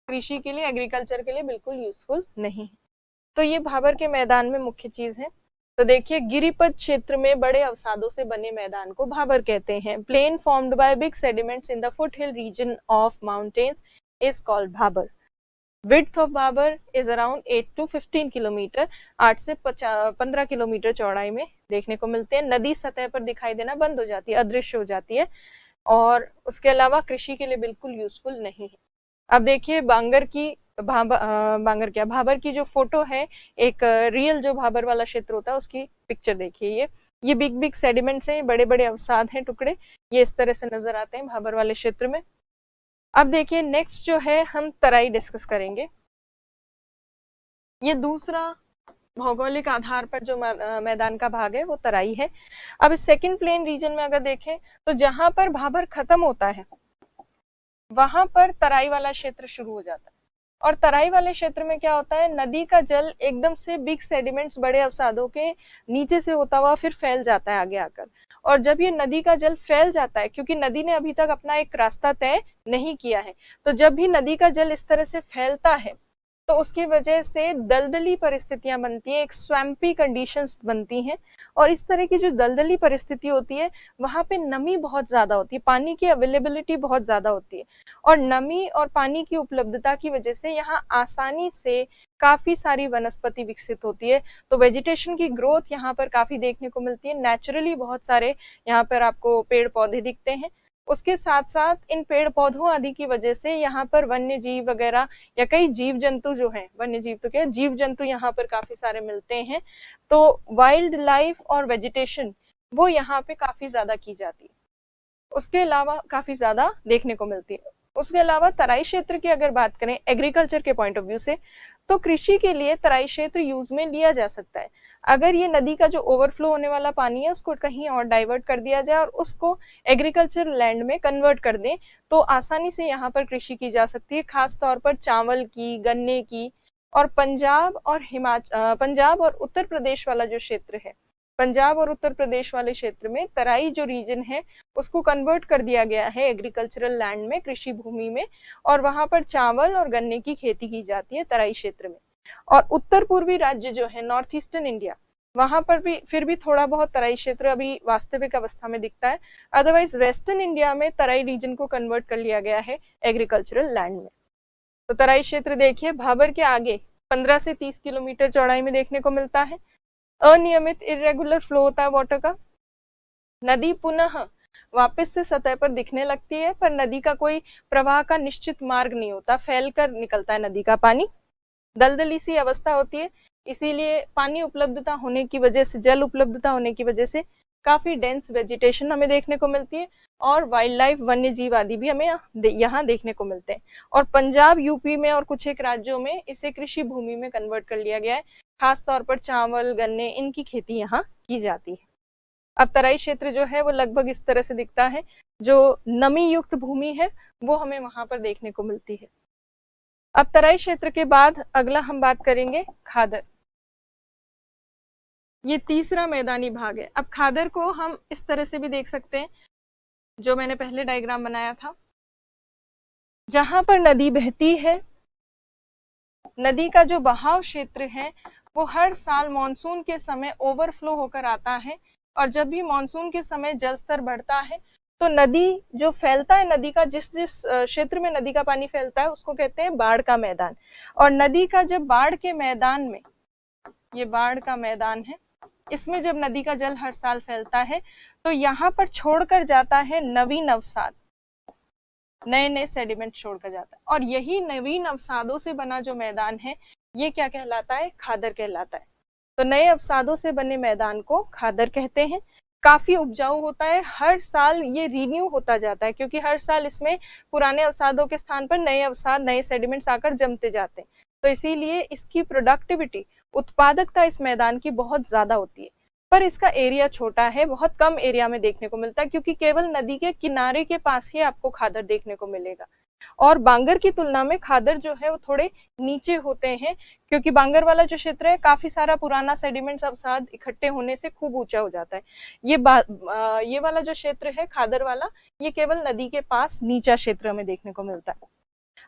[SPEAKER 1] कृषि के लिए, एग्रीकल्चर के लिए बिल्कुल यूजफुल नहीं है। तो ये भाबर के मैदान में मुख्य चीज है। तो देखिए गिरिपद क्षेत्र में बड़े अवसादों से बने मैदान को भाबर कहते हैं। Plain formed by big sediments in the foothill region of mountains is called Bhabar. Width of Bhabar is around 8 to 15 kilometre, 8 से 15 किलोमीटर चौड़ाई में देखने को मिलते हैं। नदी सतह पर दिखाई देना बंद हो जाती है, अदृश्य हो जाती है, और उसके अलावा कृषि के लिए बिल्कुल यूजफुल नहीं है। अब देखिए बांगर क्या भाबर की जो फोटो है, एक रियल जो भाबर वाला क्षेत्र होता है उसकी पिक्चर देखिए। ये बिग बिग सेडिमेंट्स हैं, बड़े बड़े अवसाद हैं, टुकड़े, ये इस तरह से नजर आते हैं भाबर वाले क्षेत्र में। अब देखिए नेक्स्ट जो है हम तराई डिस्कस करेंगे। ये दूसरा भौगोलिक आधार पर जो मैदान का भाग है वो तराई है। अब इस सेकंड प्लेन रीजन में अगर देखें तो जहां पर भाबर खत्म होता है वहां पर तराई वाला क्षेत्र शुरू हो जाता है। और तराई वाले क्षेत्र में क्या होता है, नदी का जल एकदम से बिग सेडिमेंट्स बड़े अवसादों के नीचे से होता हुआ फिर फैल जाता है आगे आकर। और जब ये नदी का जल फैल जाता है, क्योंकि नदी ने अभी तक अपना एक रास्ता तय नहीं किया है, तो जब भी नदी का जल इस तरह से फैलता है तो उसकी वजह से दलदली परिस्थितियां बनती हैं, एक स्वैम्पी कंडीशंस बनती हैं। और इस तरह की जो दलदली परिस्थिति होती है वहां पे नमी बहुत ज्यादा होती है, पानी की अवेलेबिलिटी बहुत ज्यादा होती है, और नमी और पानी की उपलब्धता की वजह से यहाँ आसानी से काफी सारी वनस्पति विकसित होती है। तो वेजिटेशन की ग्रोथ यहाँ पर काफी देखने को मिलती है, नेचुरली बहुत सारे यहाँ पर आपको पेड़ पौधे दिखते हैं। उसके साथ साथ इन पेड़ पौधों आदि की वजह से यहाँ पर वन्य जीव वगैरह या कई जीव जंतु जो हैं, वन्य जीव तो क्या, जीव जंतु यहाँ पर काफी सारे मिलते हैं। तो वाइल्ड लाइफ और वेजिटेशन वो यहाँ पे काफी ज्यादा की जाती है, उसके अलावा काफी ज्यादा देखने को मिलती है। उसके अलावा तराई क्षेत्र की अगर बात करें एग्रीकल्चर के पॉइंट ऑफ व्यू से, तो कृषि के लिए तराई क्षेत्र यूज में लिया जा सकता है। अगर ये नदी का जो ओवरफ्लो होने वाला पानी है उसको कहीं और डाइवर्ट कर दिया जाए और उसको एग्रीकल्चर लैंड में कन्वर्ट कर दें, तो आसानी से यहाँ पर कृषि की जा सकती है, खास तौर पर चावल की, गन्ने की। और पंजाब और उत्तर प्रदेश वाला जो क्षेत्र है, पंजाब और उत्तर प्रदेश वाले क्षेत्र में तराई जो रीजन है उसको कन्वर्ट कर दिया गया है एग्रीकल्चरल लैंड में, कृषि भूमि में, और वहां पर चावल और गन्ने की खेती की जाती है तराई क्षेत्र में। और उत्तर पूर्वी राज्य जो है, नॉर्थ ईस्टर्न इंडिया, वहां पर भी फिर भी थोड़ा बहुत तराई क्षेत्र अभी वास्तविक अवस्था में दिखता है। अदरवाइज वेस्टर्न इंडिया में तराई रीजन को कन्वर्ट कर लिया गया है एग्रीकल्चरल लैंड में। तो तराई क्षेत्र देखिए भाबर के आगे 15 से 30 किलोमीटर चौड़ाई में देखने को मिलता है। अनियमित इरेगुलर फ्लो होता है वाटर का, नदी पुनः वापस से सतह पर दिखने लगती है, पर नदी का कोई प्रवाह का निश्चित मार्ग नहीं होता, फैलकर निकलता है नदी का पानी, दलदली सी अवस्था होती है। इसीलिए पानी उपलब्धता होने की वजह से, जल उपलब्धता होने की वजह से काफी डेंस वेजिटेशन हमें देखने को मिलती है, और वाइल्ड लाइफ, वन्य जीव आदि भी हमें यहाँ देखने को मिलते हैं। और पंजाब, यूपी में और कुछ एक राज्यों में इसे कृषि भूमि में कन्वर्ट कर लिया गया है, खास तौर पर चावल, गन्ने, इनकी खेती यहाँ की जाती है। अब तराई क्षेत्र जो है वो लगभग इस तरह से दिखता है, जो नमी युक्त भूमि है वो हमें वहां पर देखने को मिलती है। अब तराई क्षेत्र के बाद अगला हम बात करेंगे खादर। ये तीसरा मैदानी भाग है। अब खादर को हम इस तरह से भी देख सकते हैं, जो मैंने पहले डायग्राम बनाया था, जहां पर नदी बहती है, नदी का जो बहाव क्षेत्र है वो हर साल मॉनसून के समय ओवरफ्लो होकर आता है, और जब भी मॉनसून के समय जल स्तर बढ़ता है तो नदी जो फैलता है, नदी का जिस जिस क्षेत्र में नदी का पानी फैलता है उसको कहते हैं बाढ़ का मैदान। और नदी का जब बाढ़ के मैदान में, ये बाढ़ का मैदान है, इसमें जब नदी का जल हर साल फैलता है तो यहाँ पर छोड़कर जाता है नवीन अवसाद, नए नए सेडिमेंट छोड़कर जाता है, और यही नवीन अवसादों से बना जो मैदान है ये क्या कहलाता है, खादर कहलाता है। तो नए अवसादों से बने मैदान को खादर कहते हैं। काफी उपजाऊ होता है, हर साल ये रिन्यू होता जाता है, क्योंकि हर साल इसमें पुराने अवसादों के स्थान पर नए अवसाद, नए सेडिमेंट्स आकर जमते जाते हैं। तो इसीलिए इसकी प्रोडक्टिविटी, उत्पादकता इस मैदान की बहुत ज्यादा होती है, पर इसका एरिया छोटा है, बहुत कम एरिया में देखने को मिलता है, क्योंकि केवल नदी के किनारे के पास ही आपको खादर देखने को मिलेगा। और बांगर की तुलना में खादर जो है वो थोड़े नीचे होते हैं, क्योंकि बांगर वाला जो क्षेत्र है काफी सारा पुराना सेडिमेंट्स, अवसाद इकट्ठे होने से खूब ऊंचा हो जाता है। ये वाला जो क्षेत्र है खादर वाला, ये केवल नदी के पास नीचा क्षेत्र में देखने को मिलता है।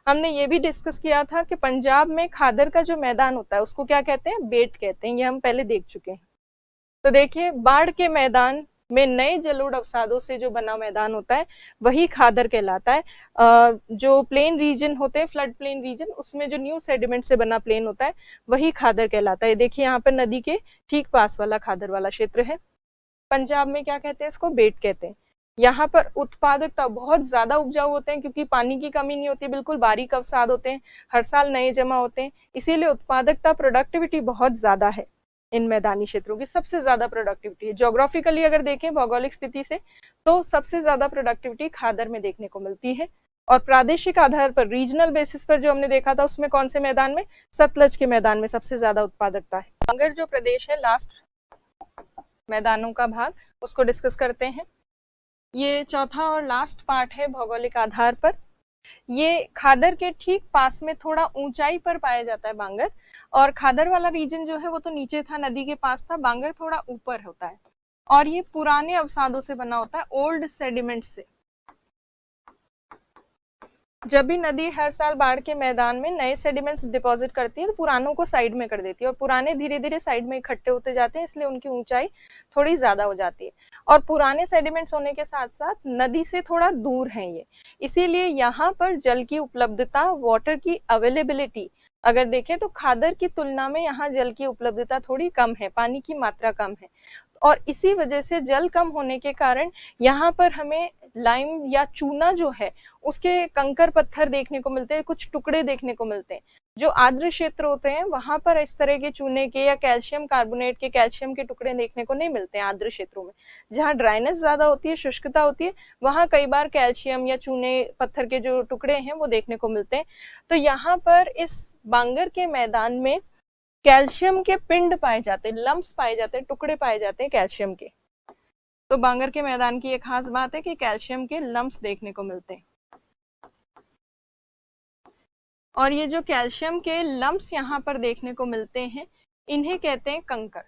[SPEAKER 1] हमने ये भी डिस्कस किया था कि पंजाब में खादर का जो मैदान होता है उसको क्या कहते हैं, बेट कहते हैं, ये हम पहले देख चुके हैं। तो देखिए बाढ़ के मैदान में नए जलोढ़ अवसादों से जो बना मैदान होता है वही खादर कहलाता है। जो प्लेन रीजन होते हैं, फ्लड प्लेन रीजन, उसमें जो न्यू सेडिमेंट से बना प्लेन होता है वही खादर कहलाता है। देखिए यहाँ पर नदी के ठीक पास वाला खादर वाला क्षेत्र है। पंजाब में क्या कहते हैं, इसको बेट कहते हैं। यहाँ पर उत्पादकता, बहुत ज्यादा उपजाऊ होते हैं, क्योंकि पानी की कमी नहीं होती, बिल्कुल बारीक अवसाद होते हैं, हर साल नए जमा होते हैं, इसीलिए उत्पादकता, प्रोडक्टिविटी बहुत ज्यादा है इन मैदानी क्षेत्रों की, सबसे ज्यादा प्रोडक्टिविटी है। ज्योग्राफिकली अगर देखें, भौगोलिक स्थिति से, तो सबसे ज्यादा प्रोडक्टिविटी खादर में देखने को मिलती है। और प्रादेशिक आधार पर, रीजनल बेसिस पर जो हमने देखा था, उसमें कौन से मैदान में, सतलज के मैदान में सबसे ज्यादा उत्पादकता है। बांगर जो प्रदेश है, लास्ट मैदानों का भाग, उसको डिस्कस करते हैं। ये चौथा और लास्ट पार्ट है भौगोलिक आधार पर। ये खादर के ठीक पास में थोड़ा ऊंचाई पर पाया जाता है बांगर, और खादर वाला रीजन जो है वो तो नीचे था, नदी के पास था, बांगर थोड़ा ऊपर होता है, और ये पुराने अवसादों से बना होता है, ओल्ड सेडिमेंट से, जब भी नदी हर साल बाढ़ के मैदान में नए सेडिमेंट्स डिपॉजिट करती है तो पुरानों को साइड में कर देती है, और पुराने धीरे धीरे साइड में इकट्ठे होते जाते हैं, इसलिए उनकी ऊंचाई थोड़ी ज्यादा हो जाती है। और पुराने सेडिमेंट्स होने के साथ साथ नदी से थोड़ा दूर है ये, इसीलिए यहाँ पर जल की उपलब्धता, वाटर की अवेलेबिलिटी अगर देखें तो खादर की तुलना में यहाँ जल की उपलब्धता थोड़ी कम है, पानी की मात्रा कम है। और इसी वजह से जल कम होने के कारण यहाँ पर हमें लाइम या चूना जो है उसके कंकर पत्थर देखने को मिलते हैं, कुछ टुकड़े देखने को मिलते हैं। जो आर्द्र क्षेत्र होते हैं वहां पर इस तरह के चूने के या कैल्शियम कार्बोनेट के, कैल्शियम के टुकड़े देखने को नहीं मिलते हैं आर्द्र क्षेत्रों में। जहाँ ड्राइनेस ज्यादा होती है, शुष्कता होती है, वहां कई बार कैल्शियम या चूने पत्थर के जो टुकड़े हैं वो देखने को मिलते हैं। तो यहाँ पर इस बांगर के मैदान में कैल्शियम के पिंड पाए जाते हैं, लम्प्स पाए जाते हैं, टुकड़े पाए जाते हैं कैल्शियम के। तो बांगर के मैदान की एक खास बात है कि कैल्शियम के लम्प्स देखने को मिलते हैं। और ये जो कैल्शियम के लम्प्स यहाँ पर देखने को मिलते हैं, इन्हें कहते हैं कंकड़।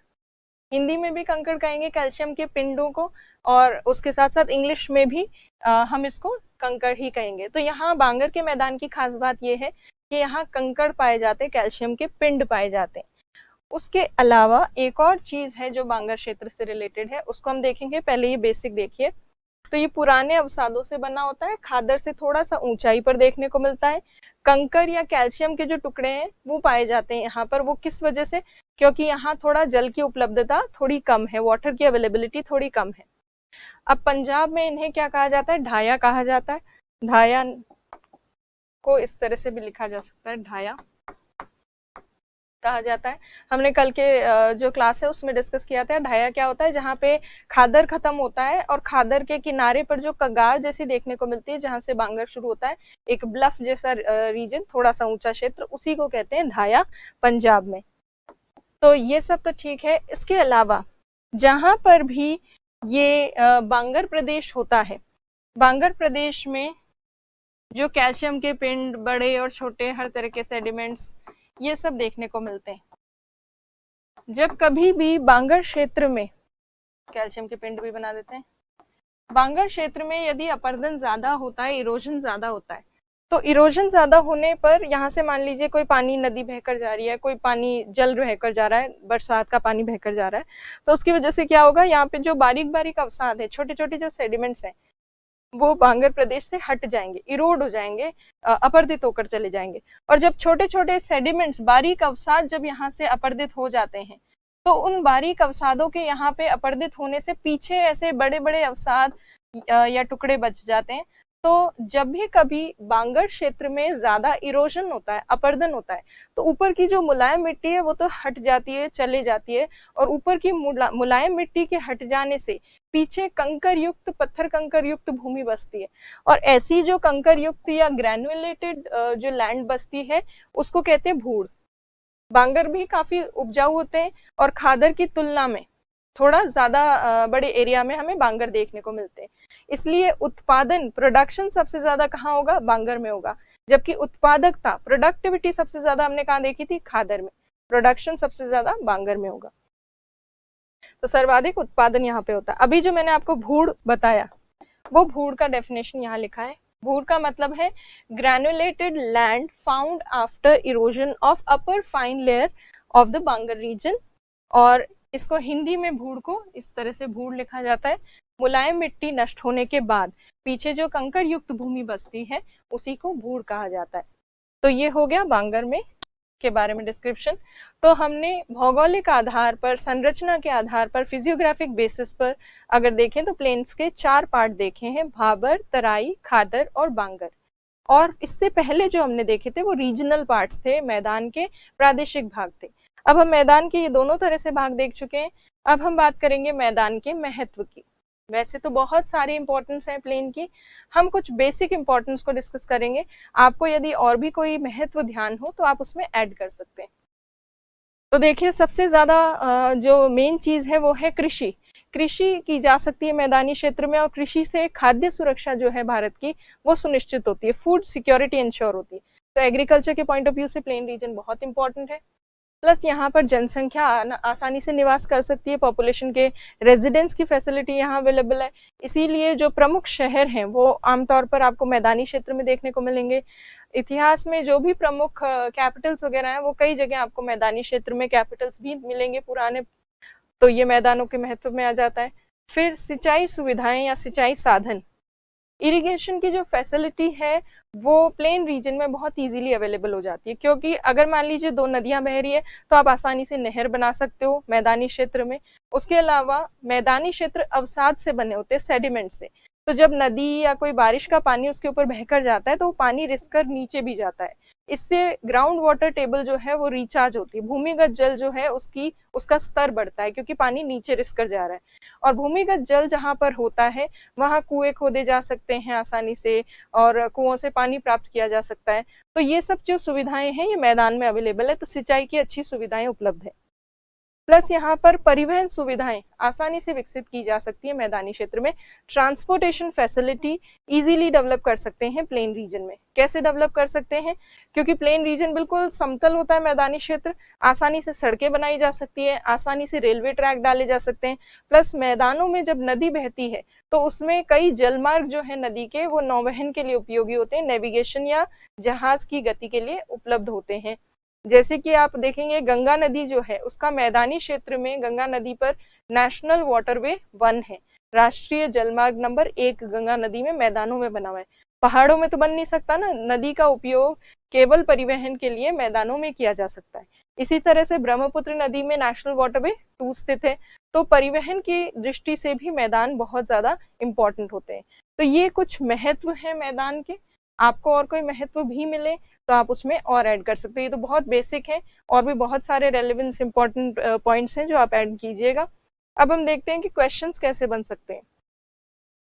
[SPEAKER 1] हिंदी में भी कंकड़ कहेंगे कैल्शियम के पिंडों को, और उसके साथ साथ इंग्लिश में भी हम इसको कंकड़ ही कहेंगे। तो यहाँ बांगर के मैदान की खास बात यह है कि यहाँ कंकड़ पाए जाते हैं, कैल्शियम के पिंड पाए जाते हैं। उसके अलावा एक और चीज है जो बांगर क्षेत्र से रिलेटेड है, उसको हम देखेंगे। पहले ये बेसिक देखिए। तो ये पुराने अवसादों से बना होता है, खादर से थोड़ा सा ऊंचाई पर देखने को मिलता है। कंकर या कैल्शियम के जो टुकड़े हैं वो पाए जाते हैं यहाँ पर। वो किस वजह से? क्योंकि यहाँ थोड़ा जल की उपलब्धता थोड़ी कम है, वाटर की अवेलेबिलिटी थोड़ी कम है। अब पंजाब में इन्हें क्या कहा जाता है? ढाया कहा जाता है। ढाया को इस तरह से भी लिखा जा सकता है, ढाया कहा जाता है। हमने कल के जो क्लास है उसमें डिस्कस किया था। ढाया क्या होता है? जहाँ पे खादर खत्म होता है और खादर के किनारे पर जो कगार जैसी देखने को मिलती है, जहाँ से बांगर शुरू होता है, एक ब्लफ जैसा रीजन, थोड़ा सा ऊंचा क्षेत्र, उसी को कहते हैं ढाया पंजाब में। तो ये सब तो ठीक है। इसके अलावा जहाँ पर भी ये बांगर प्रदेश होता है, बांगर प्रदेश में जो कैल्शियम के पिंड, बड़े और छोटे हर तरह के सेडिमेंट्स, ये सब देखने को मिलते हैं। जब कभी भी बांगर क्षेत्र में, कैल्शियम के पिंड भी बना देते हैं, बांगर क्षेत्र में यदि अपरदन ज्यादा होता है, इरोजन ज्यादा होता है, तो इरोजन ज्यादा होने पर यहाँ से मान लीजिए कोई पानी, नदी बहकर जा रही है, कोई पानी, जल बहकर जा रहा है, बरसात का पानी बहकर जा रहा है, तो उसकी वजह से क्या होगा? यहाँ पे जो बारीक बारीक अवसाद है, छोटे छोटे जो सेडिमेंट्स हैं, वो बांगर प्रदेश से हट जाएंगे, इरोड हो जाएंगे, अपरदित होकर चले जाएंगे। और जब छोटे छोटे सेडिमेंट्स, बारीक अवसाद जब यहाँ से अपरदित हो जाते हैं, तो उन बारीक अवसादों के यहाँ पे अपरदित होने से पीछे ऐसे बड़े बड़े अवसाद या टुकड़े बच जाते हैं। तो जब भी कभी बांगर क्षेत्र में ज्यादा इरोजन होता है, अपरदन होता है, तो ऊपर की जो मुलायम मिट्टी है वो तो हट जाती है, चले जाती है, और ऊपर की मुलायम मिट्टी के हट जाने से पीछे कंकर युक्त, पत्थर कंकर युक्त भूमि बसती है। और ऐसी जो कंकर युक्त या ग्रैनुलेटेड जो लैंड बसती है उसको कहते हैं भूड़। बांगर भी काफी उपजाऊ होते हैं और खादर की तुलना में थोड़ा ज्यादा बड़े एरिया में हमें बांगर देखने को मिलते हैं। इसलिए उत्पादन, प्रोडक्शन सबसे ज्यादा कहाँ होगा? बांगर में होगा। जबकि उत्पादकता, प्रोडक्टिविटी सबसे ज्यादा हमने कहाँ देखी थी? खादर में। प्रोडक्शन सबसे ज्यादा बांगर में होगा। तो सर्वाधिक उत्पादन यहाँ पे होता है। अभी जो मैंने आपको भूड़ बताया, वो भूड़ का डेफिनेशन यहाँ लिखा है। भूड़ का मतलब है granulated land found after erosion of upper fine layer of the Bangar region. और इसको हिंदी में भूड़ को इस तरह से भूड़ लिखा जाता है। मुलायम मिट्टी नष्ट होने के बाद पीछे जो कंकर युक्त भूमि बसती है उसी को भूड़ कहा जाता है। तो ये हो गया बांगर में के बारे में डिस्क्रिप्शन। तो हमने भौगोलिक आधार पर, संरचना के आधार पर, फिजियोग्राफिक बेसिस पर अगर देखें तो प्लेन्स के 4 पार्ट देखे हैं, भाबर, तराई, खादर और बांगर। और इससे पहले जो हमने देखे थे वो रीजनल पार्ट्स थे, मैदान के प्रादेशिक भाग थे। अब हम मैदान के ये दोनों तरह से भाग देख चुके हैं। अब हम बात करेंगे मैदान के महत्व की। वैसे तो बहुत सारी इंपॉर्टेंस है प्लेन की, हम कुछ बेसिक इंपॉर्टेंस को डिस्कस करेंगे। आपको यदि और भी कोई महत्व ध्यान हो तो आप उसमें ऐड कर सकते हैं। तो देखिए, सबसे ज्यादा जो मेन चीज है वो है कृषि। कृषि की जा सकती है मैदानी क्षेत्र में, और कृषि से खाद्य सुरक्षा जो है भारत की वो सुनिश्चित होती है, फूड सिक्योरिटी इंश्योर होती है। तो एग्रीकल्चर के पॉइंट ऑफ व्यू से प्लेन रीजन बहुत इंपॉर्टेंट है। प्लस यहाँ पर जनसंख्या आसानी से निवास कर सकती है, पॉपुलेशन के रेजिडेंस की फैसिलिटी यहाँ अवेलेबल है। इसीलिए जो प्रमुख शहर हैं वो आमतौर पर आपको मैदानी क्षेत्र में देखने को मिलेंगे। इतिहास में जो भी प्रमुख कैपिटल्स वगैरह हैं वो कई जगह आपको मैदानी क्षेत्र में कैपिटल्स भी मिलेंगे पुराने, तो ये मैदानों के महत्व में आ जाता है। फिर सिंचाई सुविधाएं या सिंचाई साधन, इरिगेशन की जो फैसिलिटी है वो प्लेन रीजन में बहुत इजीली अवेलेबल हो जाती है, क्योंकि अगर मान लीजिए दो नदियां बह रही है तो आप आसानी से नहर बना सकते हो मैदानी क्षेत्र में। उसके अलावा मैदानी क्षेत्र अवसाद से बने होते हैं, सेडिमेंट से, तो जब नदी या कोई बारिश का पानी उसके ऊपर बहकर जाता है तो वो पानी रिस कर नीचे भी जाता है। इससे ग्राउंड वाटर टेबल जो है वो रिचार्ज होती है, भूमिगत जल जो है उसका स्तर बढ़ता है, क्योंकि पानी नीचे रिस कर जा रहा है। और भूमिगत जल जहाँ पर होता है वहाँ कुएं खोदे जा सकते हैं आसानी से, और कुओं से पानी प्राप्त किया जा सकता है। तो ये सब जो सुविधाएं हैं ये मैदान में अवेलेबल है, तो सिंचाई की अच्छी सुविधाएं उपलब्ध है। प्लस यहाँ पर परिवहन सुविधाएं आसानी से विकसित की जा सकती है मैदानी क्षेत्र में। ट्रांसपोर्टेशन फैसिलिटी इजीली डेवलप कर सकते हैं प्लेन रीजन में। कैसे डेवलप कर सकते हैं? क्योंकि प्लेन रीजन बिल्कुल समतल होता है मैदानी क्षेत्र, आसानी से सड़कें बनाई जा सकती है, आसानी से रेलवे ट्रैक डाले जा सकते हैं। प्लस मैदानों में जब नदी बहती है तो उसमें कई जलमार्ग जो है नदी के वो नौवहन के लिए उपयोगी होते हैं, नेविगेशन या जहाज की गति के लिए उपलब्ध होते हैं। जैसे कि आप देखेंगे गंगा नदी जो है उसका मैदानी क्षेत्र में गंगा नदी पर नेशनल वाटरवे 1 है, राष्ट्रीय जलमार्ग नंबर 1 गंगा नदी में मैदानों में बना हुआ है। पहाड़ों में तो बन नहीं सकता ना, नदी का उपयोग केवल परिवहन के लिए मैदानों में किया जा सकता है। इसी तरह से ब्रह्मपुत्र नदी में नेशनल वाटरवे 2 स्थित है, तो परिवहन की दृष्टि से भी मैदान बहुत ज्यादा इंपॉर्टेंट होते हैं। तो ये कुछ महत्व है मैदान के। आपको और कोई महत्व भी मिले तो आप उसमें और ऐड कर सकते हैं। ये तो बहुत बेसिक है, और भी बहुत सारे रेलेवेंस इंपॉर्टेंट पॉइंट्स हैं जो आप ऐड कीजिएगा। अब हम देखते हैं कि क्वेश्चंस कैसे बन सकते हैं।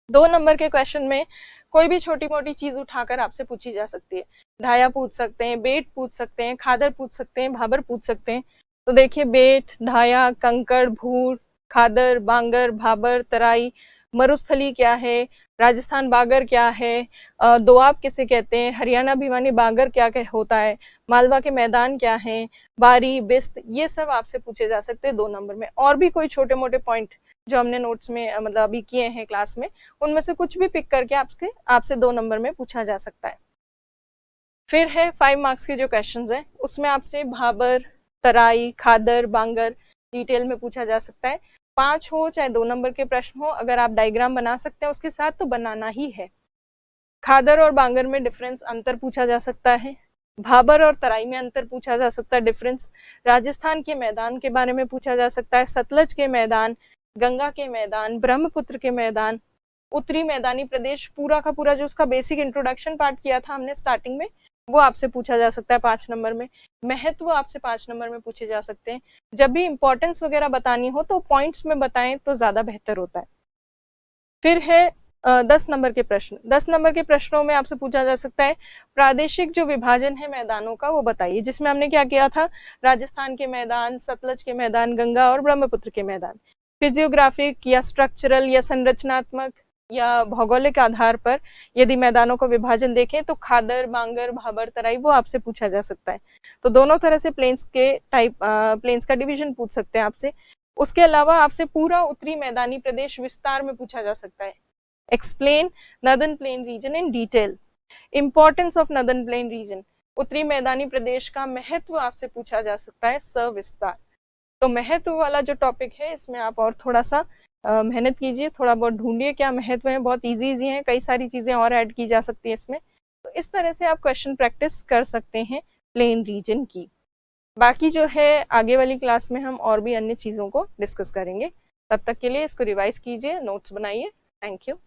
[SPEAKER 1] 2 नंबर के क्वेश्चन में कोई भी छोटी मोटी चीज उठाकर आपसे पूछी जा सकती है। ढाया पूछ सकते हैं, बेट पूछ सकते हैं, खादर पूछ सकते हैं, भाबर पूछ सकते हैं। तो देखिए बेट, ढाया, कंकड़, भूर, खादर, बांगर, भाबर, तराई, मरुस्थली क्या है, राजस्थान बागर क्या है, दोआब किसे कहते हैं, हरियाणा भिवानी बागर क्या होता है, मालवा के मैदान क्या है, बारी, बिस्त, ये सब आपसे पूछे जा सकते हैं 2 नंबर में। और भी कोई छोटे मोटे पॉइंट जो हमने नोट्स में मतलब अभी किए हैं क्लास में, उनमें से कुछ भी पिक करके आपसे 2 नंबर में पूछा जा सकता है। फिर है 5 मार्क्स के जो क्वेश्चंस हैं उसमें आपसे भाबर, तराई, खादर, बांगर डिटेल में पूछा जा सकता है। 5 हो चाहे 2 नंबर के प्रश्न हो, अगर आप डायग्राम बना सकते हैं उसके साथ तो बनाना ही है। खादर और बांगर में डिफरेंस अंतर पूछा जा सकता है, भाबर और तराई में अंतर पूछा जा सकता है, डिफरेंस, राजस्थान के मैदान के बारे में पूछा जा सकता है, सतलज के मैदान, गंगा के मैदान, ब्रह्मपुत्र के मैदान, उत्तरी मैदानी प्रदेश पूरा का पूरा जो उसका बेसिक इंट्रोडक्शन पार्ट किया था हमने स्टार्टिंग में, वो आपसे पूछा जा सकता है 5 नंबर में। महत्व आपसे 5 नंबर में पूछे जा सकते हैं। जब भी इंपॉर्टेंस वगैरह बतानी हो तो पॉइंट्स में बताएं तो ज्यादा बेहतर होता है। फिर है 10 नंबर के प्रश्न। 10 नंबर के प्रश्नों में आपसे पूछा जा सकता है प्रादेशिक जो विभाजन है मैदानों का वो बताइए, जिसमें हमने क्या किया था, राजस्थान के मैदान, सतलज के मैदान, गंगा और ब्रह्मपुत्र के मैदान। फिजियोग्राफिक या स्ट्रक्चरल या संरचनात्मक या भौगोलिक आधार पर यदि मैदानों का विभाजन देखें तो खादर, बांगर, भाबर, तराई वो आपसे पूछा जा सकता है। तो दोनों तरह से प्लेन्स के टाइप प्लेन्स का डिवीजन पूछ सकते हैं आपसे। उसके अलावा आपसे पूरा उत्तरी मैदानी प्रदेश विस्तार में पूछा जा सकता है। Explain northern plain region in detail, importance of northern plain region, उत्तरी मैदानी प्रदेश का महत्व आपसे पूछा जा सकता है सविस्तार। तो महत्व वाला जो टॉपिक है इसमें आप और थोड़ा सा मेहनत कीजिए, थोड़ा बहुत ढूंढिए क्या महत्व है, बहुत इजी है, कई सारी चीजें और ऐड की जा सकती है इसमें। तो इस तरह से आप क्वेश्चन प्रैक्टिस कर सकते हैं प्लेन रीजन की। बाकी जो है आगे वाली क्लास में हम और भी अन्य चीजों को डिस्कस करेंगे। तब तक के लिए इसको रिवाइज कीजिए, नोट्स बनाइए। Thank you.